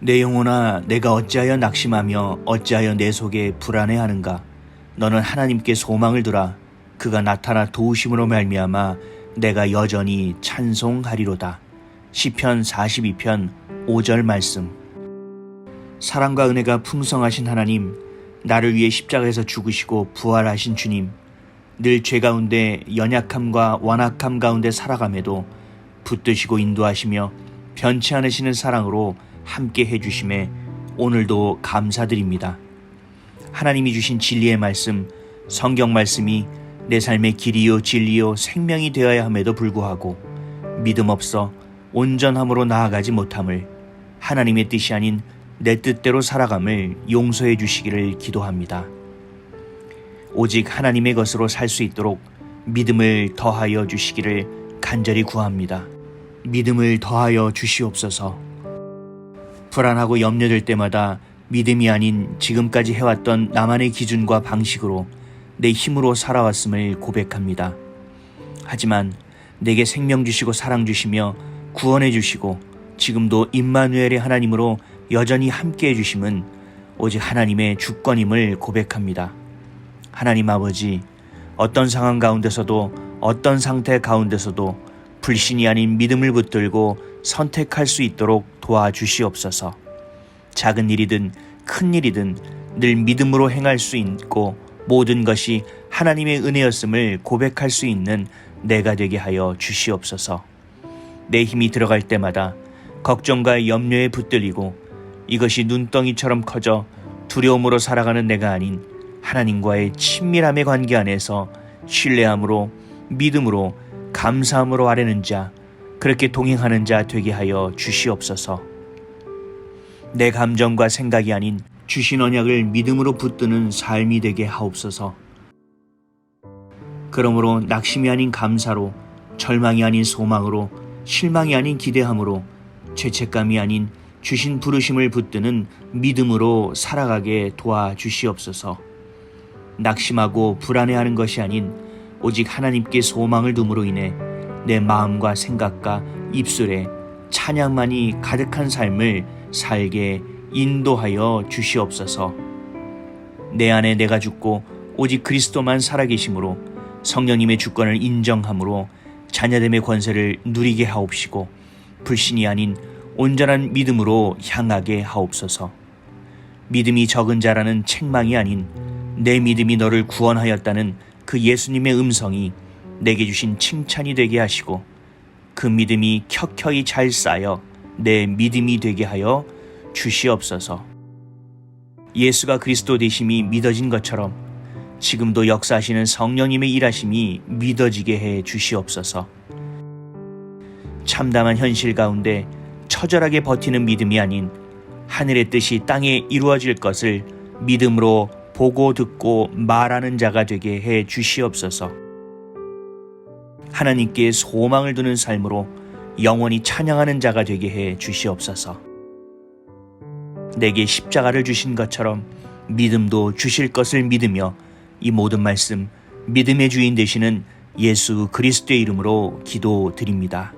내 영혼아, 내가 어찌하여 낙심하며 어찌하여 내 속에 불안해하는가? 너는 하나님께 소망을 두라. 그가 나타나 도우심으로 말미암아 내가 여전히 찬송하리로다. 시편 42편 5절 말씀. 사랑과 은혜가 풍성하신 하나님, 나를 위해 십자가에서 죽으시고 부활하신 주님, 늘 죄 가운데 연약함과 완악함 가운데 살아감에도 붙드시고 인도하시며 변치 않으시는 사랑으로 함께 해주심에 오늘도 감사드립니다. 하나님이 주신 진리의 말씀, 성경 말씀이 내 삶의 길이요 진리요 생명이 되어야 함에도 불구하고 믿음 없어 온전함으로 나아가지 못함을, 하나님의 뜻이 아닌 내 뜻대로 살아감을 용서해 주시기를 기도합니다. 오직 하나님의 것으로 살 수 있도록 믿음을 더하여 주시기를 간절히 구합니다. 믿음을 더하여 주시옵소서. 불안하고 염려될 때마다 믿음이 아닌 지금까지 해왔던 나만의 기준과 방식으로 내 힘으로 살아왔음을 고백합니다. 하지만 내게 생명 주시고 사랑 주시며 구원해 주시고 지금도 임마누엘의 하나님으로 여전히 함께해 주심은 오직 하나님의 주권임을 고백합니다. 하나님 아버지, 어떤 상황 가운데서도 어떤 상태 가운데서도 불신이 아닌 믿음을 붙들고 선택할 수 있도록 도와주시옵소서. 작은 일이든 큰 일이든 늘 믿음으로 행할 수 있고 모든 것이 하나님의 은혜였음을 고백할 수 있는 내가 되게 하여 주시옵소서. 내 힘이 들어갈 때마다 걱정과 염려에 붙들리고 이것이 눈덩이처럼 커져 두려움으로 살아가는 내가 아닌 하나님과의 친밀함의 관계 안에서 신뢰함으로 믿음으로 감사함으로 아뢰는 자, 그렇게 동행하는 자 되게 하여 주시옵소서. 내 감정과 생각이 아닌 주신 언약을 믿음으로 붙드는 삶이 되게 하옵소서. 그러므로 낙심이 아닌 감사로, 절망이 아닌 소망으로, 실망이 아닌 기대함으로, 죄책감이 아닌 주신 부르심을 붙드는 믿음으로 살아가게 도와주시옵소서. 낙심하고 불안해하는 것이 아닌 오직 하나님께 소망을 둠으로 인해 내 마음과 생각과 입술에 찬양만이 가득한 삶을 살게 인도하여 주시옵소서. 내 안에 내가 죽고 오직 그리스도만 살아계심으로 성령님의 주권을 인정함으로 자녀됨의 권세를 누리게 하옵시고 불신이 아닌 온전한 믿음으로 향하게 하옵소서. 믿음이 적은 자라는 책망이 아닌 내 믿음이 너를 구원하였다는 그 예수님의 음성이 내게 주신 칭찬이 되게 하시고 그 믿음이 켜켜이 잘 쌓여 내 믿음이 되게 하여 주시옵소서. 예수가 그리스도 되심이 믿어진 것처럼 지금도 역사하시는 성령님의 일하심이 믿어지게 해 주시옵소서. 참담한 현실 가운데 처절하게 버티는 믿음이 아닌 하늘의 뜻이 땅에 이루어질 것을 믿음으로 보고 듣고 말하는 자가 되게 해 주시옵소서. 하나님께 소망을 두는 삶으로 영원히 찬양하는 자가 되게 해 주시옵소서. 내게 십자가를 주신 것처럼 믿음도 주실 것을 믿으며 이 모든 말씀 믿음의 주인 되시는 예수 그리스도의 이름으로 기도드립니다.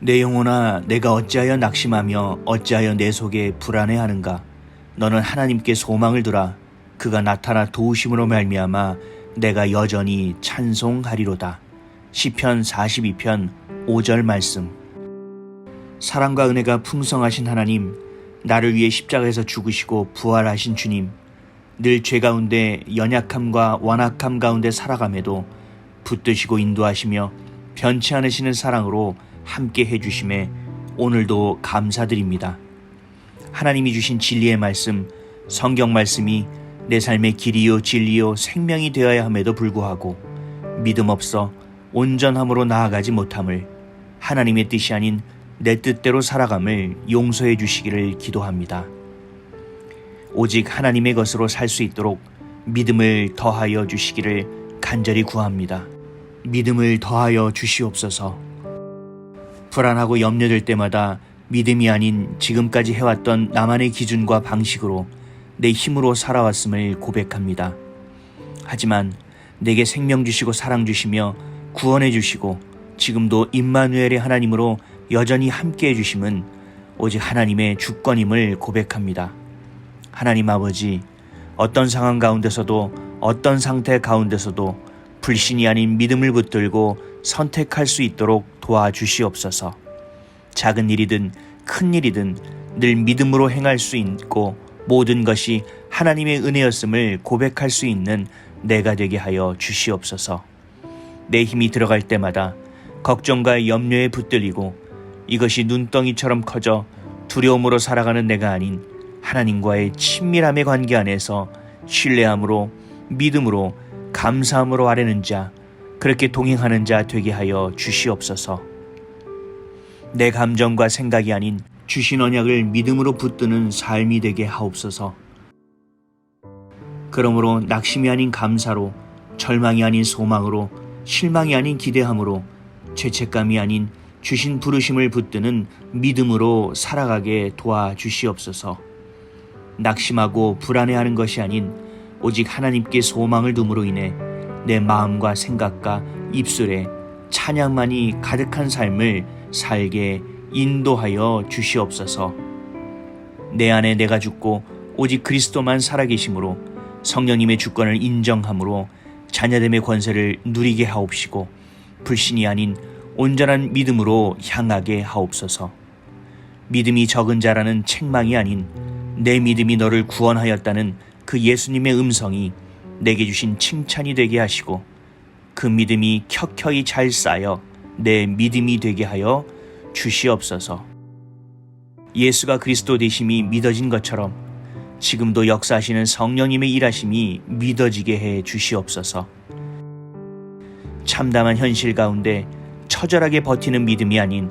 내 영혼아, 내가 어찌하여 낙심하며 어찌하여 내 속에 불안해하는가? 너는 하나님께 소망을 두라. 그가 나타나 도우심으로 말미암아 내가 여전히 찬송하리로다. 시편 42편 5절 말씀. 사랑과 은혜가 풍성하신 하나님, 나를 위해 십자가에서 죽으시고 부활하신 주님, 늘 죄 가운데 연약함과 완악함 가운데 살아감에도 붙드시고 인도하시며 변치 않으시는 사랑으로 함께 해주심에 오늘도 감사드립니다. 하나님이 주신 진리의 말씀, 성경 말씀이 내 삶의 길이요 진리요 생명이 되어야 함에도 불구하고 믿음 없어 온전함으로 나아가지 못함을, 하나님의 뜻이 아닌 내 뜻대로 살아감을 용서해 주시기를 기도합니다. 오직 하나님의 것으로 살 수 있도록 믿음을 더하여 주시기를 간절히 구합니다. 믿음을 더하여 주시옵소서. 불안하고 염려될 때마다 믿음이 아닌 지금까지 해왔던 나만의 기준과 방식으로 내 힘으로 살아왔음을 고백합니다. 하지만 내게 생명 주시고 사랑 주시며 구원해 주시고 지금도 임마누엘의 하나님으로 여전히 함께 해주심은 오직 하나님의 주권임을 고백합니다. 하나님 아버지, 어떤 상황 가운데서도 어떤 상태 가운데서도 불신이 아닌 믿음을 붙들고 선택할 수 있도록 도와주시옵소서. 작은 일이든 큰 일이든 늘 믿음으로 행할 수 있고 모든 것이 하나님의 은혜였음을 고백할 수 있는 내가 되게 하여 주시옵소서. 내 힘이 들어갈 때마다 걱정과 염려에 붙들리고 이것이 눈덩이처럼 커져 두려움으로 살아가는 내가 아닌 하나님과의 친밀함의 관계 안에서 신뢰함으로 믿음으로 감사함으로 아뢰는 자, 그렇게 동행하는 자 되게 하여 주시옵소서. 내 감정과 생각이 아닌 주신 언약을 믿음으로 붙드는 삶이 되게 하옵소서. 그러므로 낙심이 아닌 감사로, 절망이 아닌 소망으로, 실망이 아닌 기대함으로, 죄책감이 아닌 주신 부르심을 붙드는 믿음으로 살아가게 도와주시옵소서. 낙심하고 불안해하는 것이 아닌 오직 하나님께 소망을 둠으로 인해 내 마음과 생각과 입술에 찬양만이 가득한 삶을 살게 인도하여 주시옵소서. 내 안에 내가 죽고 오직 그리스도만 살아계심으로 성령님의 주권을 인정함으로 자녀됨의 권세를 누리게 하옵시고 불신이 아닌 온전한 믿음으로 향하게 하옵소서. 믿음이 적은 자라는 책망이 아닌 내 믿음이 너를 구원하였다는 그 예수님의 음성이 내게 주신 칭찬이 되게 하시고 그 믿음이 켜켜이 잘 쌓여 내 믿음이 되게 하여 주시옵소서. 예수가 그리스도 되심이 믿어진 것처럼 지금도 역사하시는 성령님의 일하심이 믿어지게 해 주시옵소서. 참담한 현실 가운데 처절하게 버티는 믿음이 아닌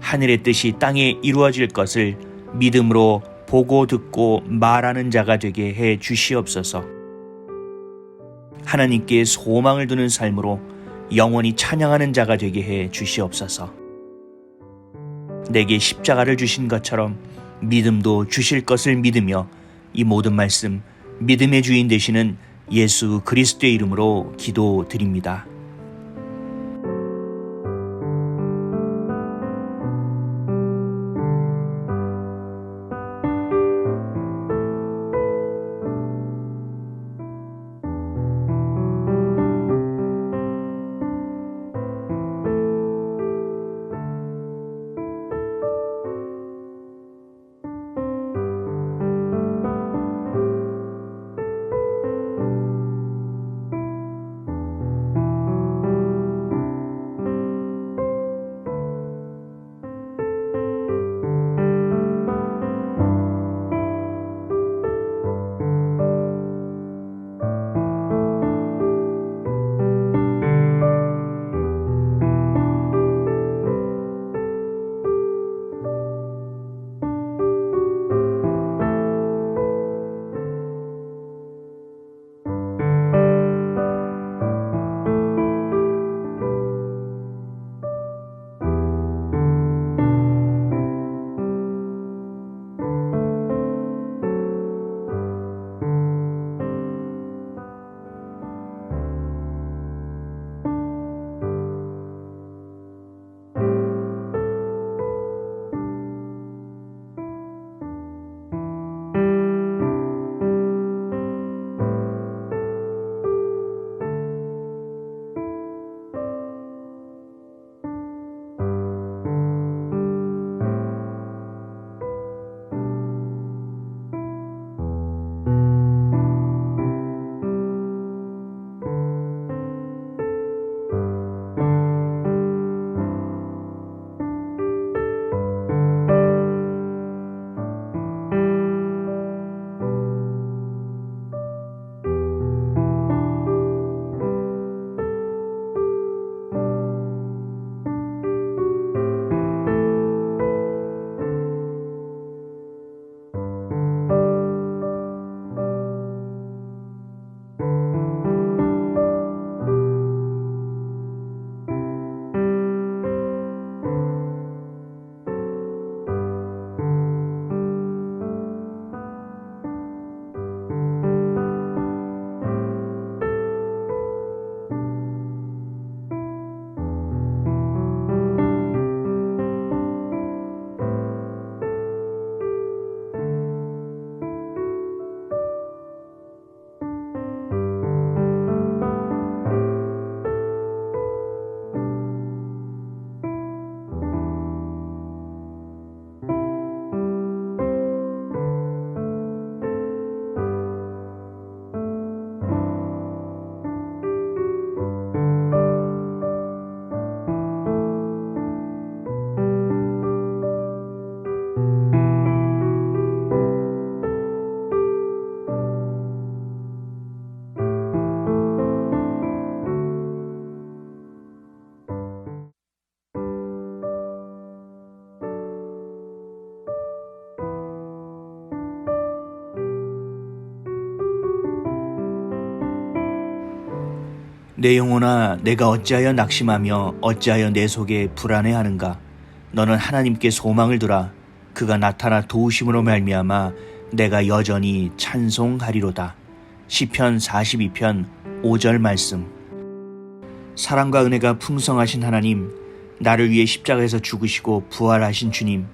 하늘의 뜻이 땅에 이루어질 것을 믿음으로 보고 듣고 말하는 자가 되게 해 주시옵소서. 하나님께 소망을 두는 삶으로 영원히 찬양하는 자가 되게 해 주시옵소서. 내게 십자가를 주신 것처럼 믿음도 주실 것을 믿으며 이 모든 말씀 믿음의 주인 되시는 예수 그리스도의 이름으로 기도드립니다. 내 영혼아, 내가 어찌하여 낙심하며 어찌하여 내 속에 불안해하는가? 너는 하나님께 소망을 두라. 그가 나타나 도우심으로 말미암아 내가 여전히 찬송하리로다. 시편 42편 5절 말씀. 사랑과 은혜가 풍성하신 하나님, 나를 위해 십자가에서 죽으시고 부활하신 주님,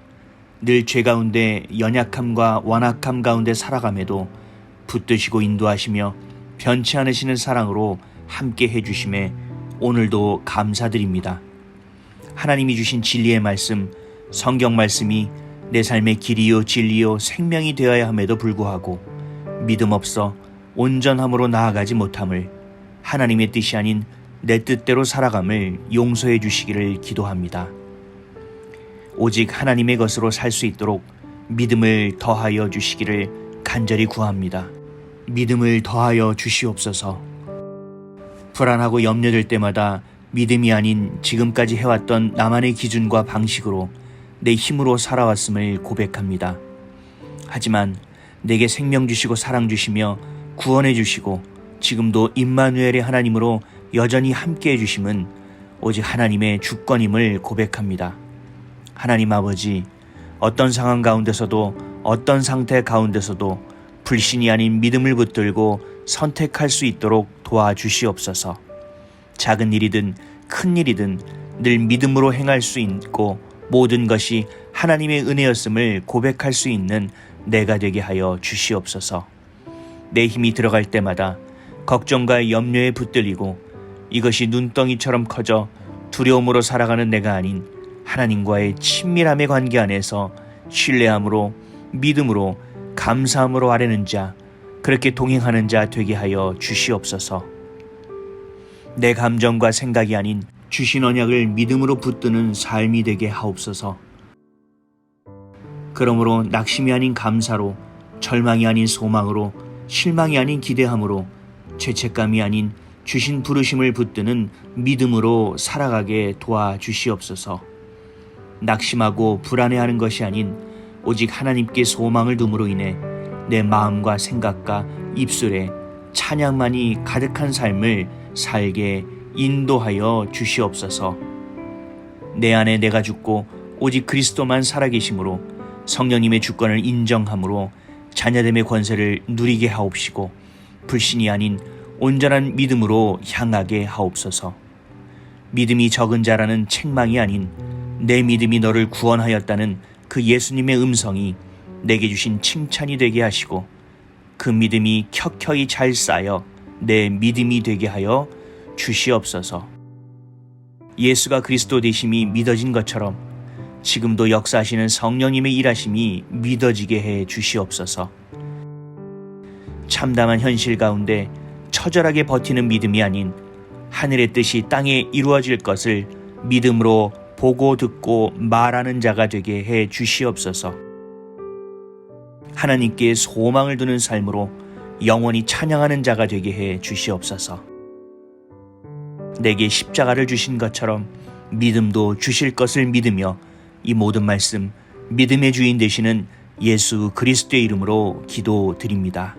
늘 죄 가운데 연약함과 완악함 가운데 살아감에도 붙드시고 인도하시며 변치 않으시는 사랑으로 함께 해주심에 오늘도 감사드립니다. 하나님이 주신 진리의 말씀, 성경 말씀이 내 삶의 길이요 진리요 생명이 되어야 함에도 불구하고 믿음 없어 온전함으로 나아가지 못함을, 하나님의 뜻이 아닌 내 뜻대로 살아감을 용서해 주시기를 기도합니다. 오직 하나님의 것으로 살 수 있도록 믿음을 더하여 주시기를 간절히 구합니다. 믿음을 더하여 주시옵소서. 불안하고 염려될 때마다 믿음이 아닌 지금까지 해왔던 나만의 기준과 방식으로 내 힘으로 살아왔음을 고백합니다. 하지만 내게 생명 주시고 사랑 주시며 구원해 주시고 지금도 임마누엘의 하나님으로 여전히 함께해 주심은 오직 하나님의 주권임을 고백합니다. 하나님 아버지, 어떤 상황 가운데서도 어떤 상태 가운데서도 불신이 아닌 믿음을 붙들고 선택할 수 있도록 도와주시옵소서. 작은 일이든 큰 일이든 늘 믿음으로 행할 수 있고 모든 것이 하나님의 은혜였음을 고백할 수 있는 내가 되게 하여 주시옵소서. 내 힘이 들어갈 때마다 걱정과 염려에 붙들리고 이것이 눈덩이처럼 커져 두려움으로 살아가는 내가 아닌 하나님과의 친밀함의 관계 안에서 신뢰함으로 믿음으로 감사함으로 아뢰는 자, 그렇게 동행하는 자 되게 하여 주시옵소서. 내 감정과 생각이 아닌 주신 언약을 믿음으로 붙드는 삶이 되게 하옵소서. 그러므로 낙심이 아닌 감사로, 절망이 아닌 소망으로, 실망이 아닌 기대함으로, 죄책감이 아닌 주신 부르심을 붙드는 믿음으로 살아가게 도와주시옵소서. 낙심하고 불안해하는 것이 아닌 오직 하나님께 소망을 둠으로 인해 내 마음과 생각과 입술에 찬양만이 가득한 삶을 살게 인도하여 주시옵소서. 내 안에 내가 죽고 오직 그리스도만 살아계심으로 성령님의 주권을 인정함으로 자녀됨의 권세를 누리게 하옵시고 불신이 아닌 온전한 믿음으로 향하게 하옵소서. 믿음이 적은 자라는 책망이 아닌 내 믿음이 너를 구원하였다는 그 예수님의 음성이 내게 주신 칭찬이 되게 하시고 그 믿음이 켜켜이 잘 쌓여 내 믿음이 되게 하여 주시옵소서. 예수가 그리스도 되심이 믿어진 것처럼 지금도 역사하시는 성령님의 일하심이 믿어지게 해 주시옵소서. 참담한 현실 가운데 처절하게 버티는 믿음이 아닌 하늘의 뜻이 땅에 이루어질 것을 믿음으로 보고 듣고 말하는 자가 되게 해 주시옵소서. 하나님께 소망을 두는 삶으로 영원히 찬양하는 자가 되게 해 주시옵소서. 내게 십자가를 주신 것처럼 믿음도 주실 것을 믿으며 이 모든 말씀 믿음의 주인 되시는 예수 그리스도의 이름으로 기도드립니다.